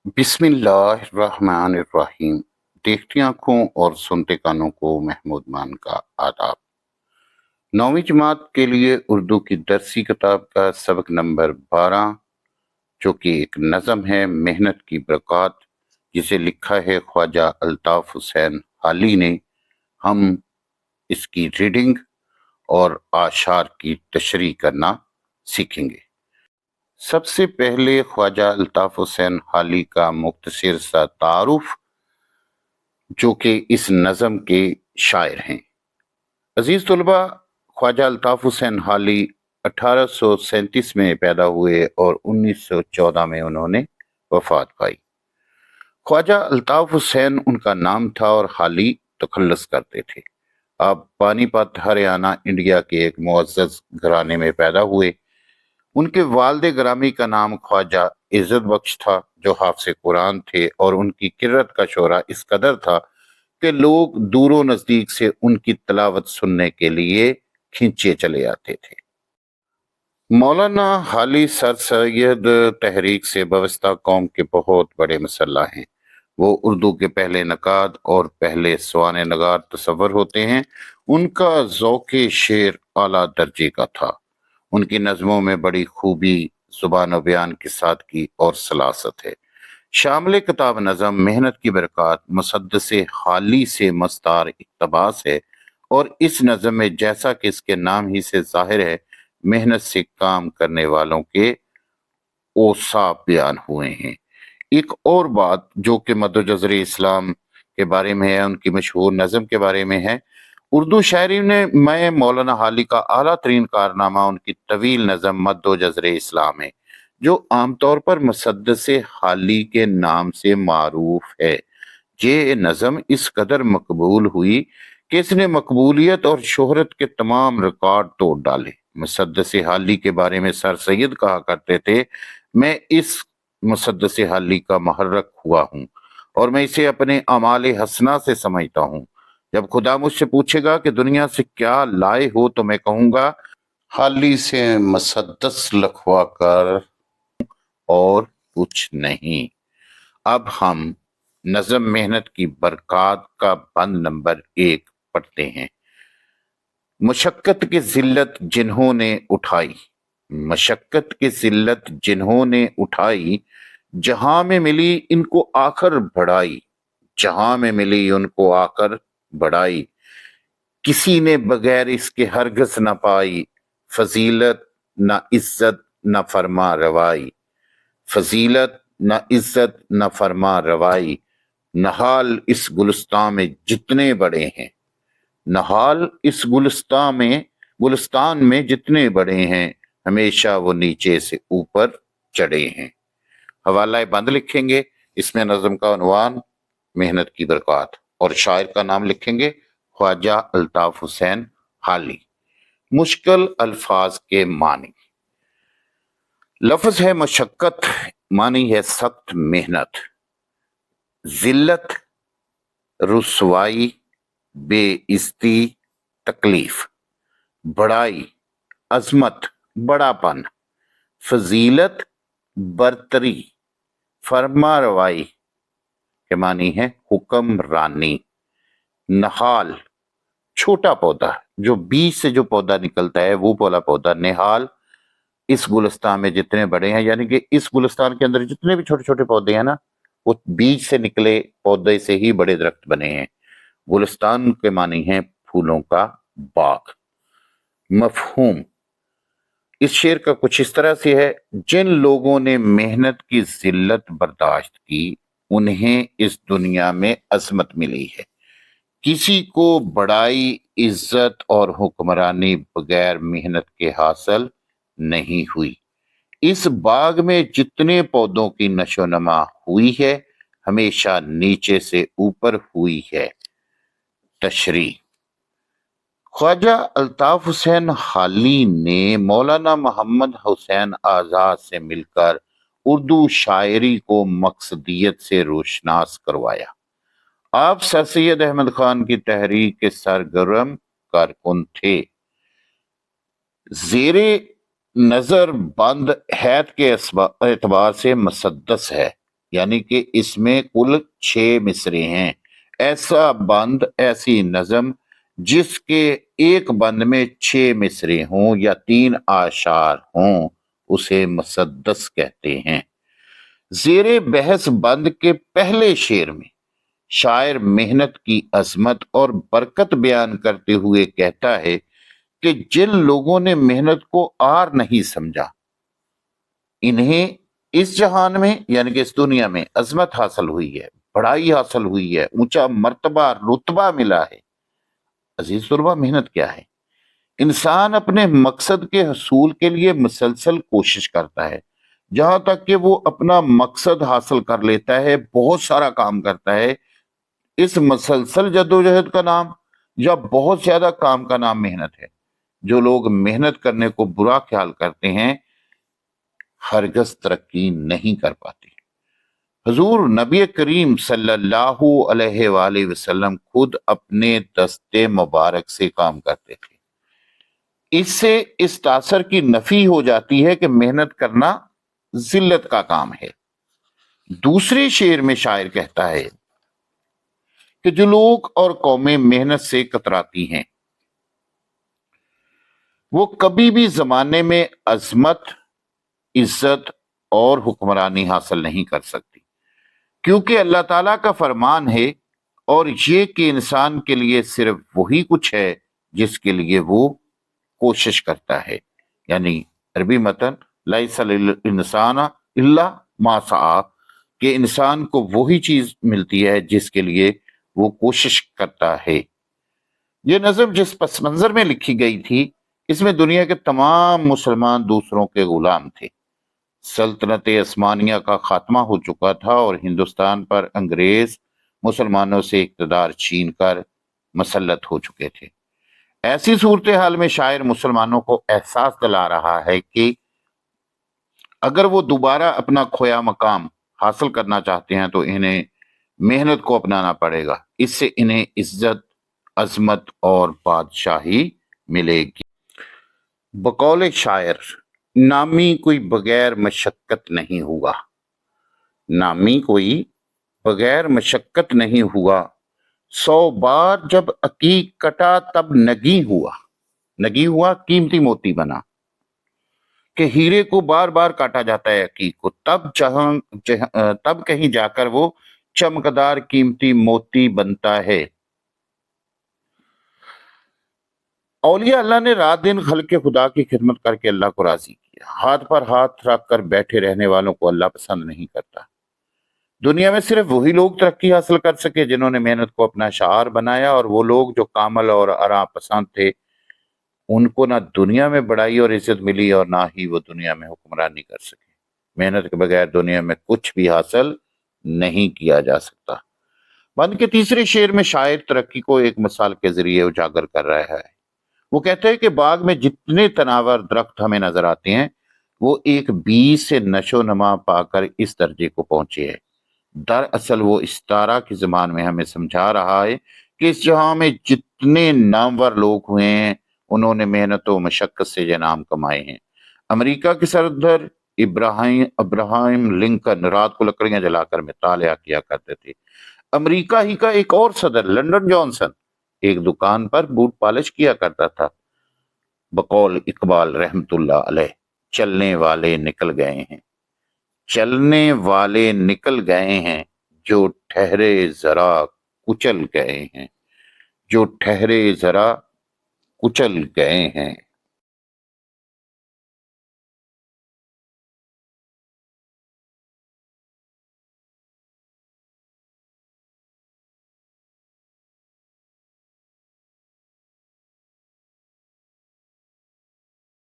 बिस्मिल्लाहिर्रहमानिर्रहीम। देखती आंखों और सुनते कानों को महमूद मान का आदाब। 9वीं जमात के लिए उर्दू की दरसी किताब का सबक नंबर 12, जो कि एक नज़म है मेहनत की बरक़ात, जिसे लिखा है ख्वाजा अल्ताफ़ हुसैन हाली ने। हम इसकी रीडिंग और आशार की तशरीह करना सीखेंगे। सबसे पहले ख्वाजा अल्ताफ़ हुसैन हाली का मुख्तसर सा तारुफ, जो कि इस नज़म के शायर हैं। अजीज तलबा, ख्वाजा अल्ताफ़ हुसैन हाली 1837 में पैदा हुए और 1914 में उन्होंने वफात पाई। ख्वाजा अल्ताफ़ हुसैन उनका नाम था और हाली तखल्लुस करते थे। आप पानीपत हरियाणा इंडिया के एक मुअज़्ज़ज़ घराने में पैदा हुए। उनके वालिद ग्रामी का नाम ख्वाजा इज़्ज़त बख्श था, जो हाफ़िज़ कुरान थे, और उनकी किरत का शोहरा इस कदर था कि लोग दूरों नजदीक से उनकी तिलावत सुनने के लिए खींचे चले आते थे। मौलाना हाली सर सैयद तहरीक से बवस्ता कौम के बहुत बड़े मसल्ला हैं। वो उर्दू के पहले नकाद और पहले सवाने नगार तस्वर होते हैं। उनका ज़ौक़े शेर आला दर्जे का था। उनकी नज़मों में बड़ी खूबी, ज़ुबान व बयान की सादगी और सलासत है। शामिल किताब नज़म मेहनत की बरक़ात मुसद्दसे हाली से मस्तार इक़्तिबास है, और इस नज़म में, जैसा कि इसके नाम ही से ज़ाहिर है, मेहनत से काम करने वालों के औसाफ बयान हुए हैं। एक और बात जो कि मद्दो-जज़र इस्लाम के बारे में है, उनकी मशहूर नज़म के बारे में है। उर्दू शायरी में मौलाना हाली का आला तरीन कारनामा उनकी तवील नज़म मद्दो-जज़र इस्लाम है, जो आमतौर पर मुसद्दसे हाली के नाम से मारूफ है। ये नज़म इस कदर मकबूल हुई कि इसने मकबूलियत और शोहरत के तमाम रिकॉर्ड तोड़ डाले। मुसद्दसे हाली के बारे में सर सैयद कहा करते थे, मैं इस मुसद्दसे हाली का महर्रक हुआ हूँ और मैं इसे अपने अमाल हसना से समझता हूँ। जब खुदा मुझसे पूछेगा कि दुनिया से क्या लाए हो, तो मैं कहूँगा, हाली से मुसद्दस लखवा कर और कुछ नहीं। अब हम नज़म मेहनत की बरक़ात का बंद नंबर 1 पढ़ते हैं। मुशक्कत की जिल्लत जिन्होंने उठाई, मशक्कत की जिल्लत जिन्होंने उठाई, जहां में मिली इनको आखिर बढ़ाई, जहां में मिली उनको आखिर बढ़ाई, किसी ने बगैर इसके हरगिज़ न पाई, फजीलत न इज्जत न फरमा रवाई, फजीलत न इज्जत न फरमा रवाई, नहाल इस गुलिस्तान में जितने बड़े हैं, नहाल इस गुलिस्तान में जितने बड़े हैं, हमेशा वो नीचे से ऊपर चढ़े हैं। हवाला बंद लिखेंगे। इसमें नज़म का उन्वान मेहनत की बरक़ात और शायर का नाम लिखेंगे ख्वाजा अल्ताफ़ हुसैन हाली। मुश्किल अल्फाज के मानी। लफ्ज़ है मशक्कत, मानी है सख्त मेहनत। जिल्लत रुसवाई, बेइज्जती, तकलीफ। बड़ाई अजमत, बड़ापन। फजीलत बरतरी। फरमा रवाई के मानी है हुक्मरानी। नहाल छोटा पौधा, जो बीज से जो पौधा निकलता है वो वाला पौधा। निहाल इस गुलिस्तान में जितने बड़े हैं, यानी कि इस गुलिस्तान के अंदर जितने भी छोटे छोटे पौधे हैं ना, वो बीज से निकले पौधे से ही बड़े दरख्त बने हैं। गुलिस्तान के मानी है फूलों का बाग। मफहूम इस शेर का कुछ इस तरह से है, जिन लोगों ने मेहनत की जिल्लत बर्दाश्त की, उन्हें इस दुनिया में अजमत मिली है। किसी को बड़ाई, इज्जत और हुक्मरानी बगैर मेहनत के हासिल नहीं हुई। इस बाग में जितने पौधों की नशोनमा हुई है, हमेशा नीचे से ऊपर हुई है। तशरीह। ख्वाजा अल्ताफ़ हुसैन हाली ने मौलाना मोहम्मद हुसैन आज़ाद से मिलकर उर्दू शायरी को मकसदियत से रोशनास करवाया। आप सर सैयद अहमद खान की तहरीक के सरगर्म कारकुन थे। ज़ेरे नजर बंद हैत के एतबार से मुसद्दस है, یعنی کہ اس میں کل 6 مصرے ہیں۔ ایسا بند، ایسی نظم جس کے ایک بند میں 6 مصرے ہوں یا 3 اعشار ہوں، اسے مسدس کہتے ہیں۔ زیر بحث بند کے پہلے شعر میں شاعر محنت کی عظمت اور برکت بیان کرتے ہوئے کہتا ہے کہ جن لوگوں نے محنت کو آر نہیں سمجھا، انہیں اس جہان میں یعنی کہ اس دنیا میں عظمت حاصل ہوئی ہے، بڑائی حاصل ہوئی ہے، اونچا مرتبہ رتبہ ملا ہے۔ عزیز طلبہ، محنت کیا ہے؟ انسان اپنے مقصد کے حصول کے لیے مسلسل کوشش کرتا ہے، جہاں تک کہ وہ اپنا مقصد حاصل کر لیتا ہے بہت سارا کام کرتا ہے۔ اس مسلسل جدوجہد کا نام یا بہت زیادہ کام کا نام محنت ہے۔ جو لوگ محنت کرنے کو برا خیال کرتے ہیں ہرگز ترقی نہیں کر پاتے۔ حضور نبی کریم صلی اللہ علیہ وآلہ وسلم خود اپنے دست مبارک سے کام کرتے تھے۔ اس سے اس تاثر کی نفی ہو جاتی ہے کہ محنت کرنا ذلت کا کام ہے۔ دوسرے شعر میں شاعر کہتا ہے کہ جو لوگ اور قومیں محنت سے کتراتی ہیں وہ کبھی بھی زمانے میں عظمت، عزت اور حکمرانی حاصل نہیں کر سکتی، کیونکہ اللہ تعالیٰ کا فرمان ہے اور یہ کہ انسان کے لیے صرف وہی کچھ ہے جس کے لیے وہ کوشش کرتا ہے۔ یعنی عربی متن لیس للانسان الا ما سعی، کہ انسان کو وہی چیز ملتی ہے جس کے لیے وہ کوشش کرتا ہے۔ یہ نظم جس پس منظر میں لکھی گئی تھی، اس میں دنیا کے تمام مسلمان دوسروں کے غلام تھے۔ سلطنت عثمانیہ کا خاتمہ ہو چکا تھا اور ہندوستان پر انگریز مسلمانوں سے اقتدار چھین کر مسلط ہو چکے تھے۔ ایسی صورتحال میں شاعر مسلمانوں کو احساس دلا رہا ہے کہ اگر وہ دوبارہ اپنا کھویا مقام حاصل کرنا چاہتے ہیں تو انہیں محنت کو اپنانا پڑے گا۔ اس سے انہیں عزت، عظمت اور بادشاہی ملے گی۔ بقول شاعر، نامی کوئی بغیر مشقت نہیں ہوا، نامی کوئی بغیر مشقت نہیں ہوا، 100 بار جب عقیق کٹا تب نگی ہوا، نگی ہوا قیمتی موتی بنا، کہ ہیرے کو بار بار کاٹا جاتا ہے عقیق کو، تب کہیں جا کر وہ چمکدار قیمتی موتی بنتا ہے۔ اولیاء اللہ نے رات دن خلق خدا کی خدمت کر کے اللہ کو راضی کیا۔ ہاتھ پر ہاتھ رکھ کر بیٹھے رہنے والوں کو اللہ پسند نہیں کرتا۔ دنیا میں صرف وہی لوگ ترقی حاصل کر سکے جنہوں نے محنت کو اپنا شعار بنایا، اور وہ لوگ جو کامل اور آرام پسند تھے ان کو نہ دنیا میں بڑائی اور عزت ملی اور نہ ہی وہ دنیا میں حکمرانی کر سکے۔ محنت کے بغیر دنیا میں کچھ بھی حاصل نہیں کیا جا سکتا۔ بند کے تیسرے شعر میں شاعر ترقی کو ایک مثال کے ذریعے اجاگر کر رہا ہے۔ وہ کہتے ہیں کہ باغ میں جتنے تناور درخت ہمیں نظر آتے ہیں وہ ایک بیج سے نشو نما پا کر اس درجے کو پہنچے ہے۔ دراصل وہ استارہ کی زبان میں ہمیں سمجھا رہا ہے کہ اس جہاں میں جتنے نامور لوگ ہوئے ہیں انہوں نے محنت و مشقت سے یہ نام کمائے ہیں۔ امریکہ کے صدر ابراہیم لنکن رات کو لکڑیاں جلا کر مطالعہ کیا کرتے تھے۔ امریکہ ہی کا ایک اور صدر لنڈن جانسن ایک دکان پر بوٹ پالش کیا کرتا تھا۔ بقول اقبال رحمت اللہ علیہ، چلنے والے نکل گئے ہیں، چلنے والے نکل گئے ہیں، جو ٹھہرے ذرا کچل گئے ہیں، جو ٹھہرے ذرا کچل گئے ہیں۔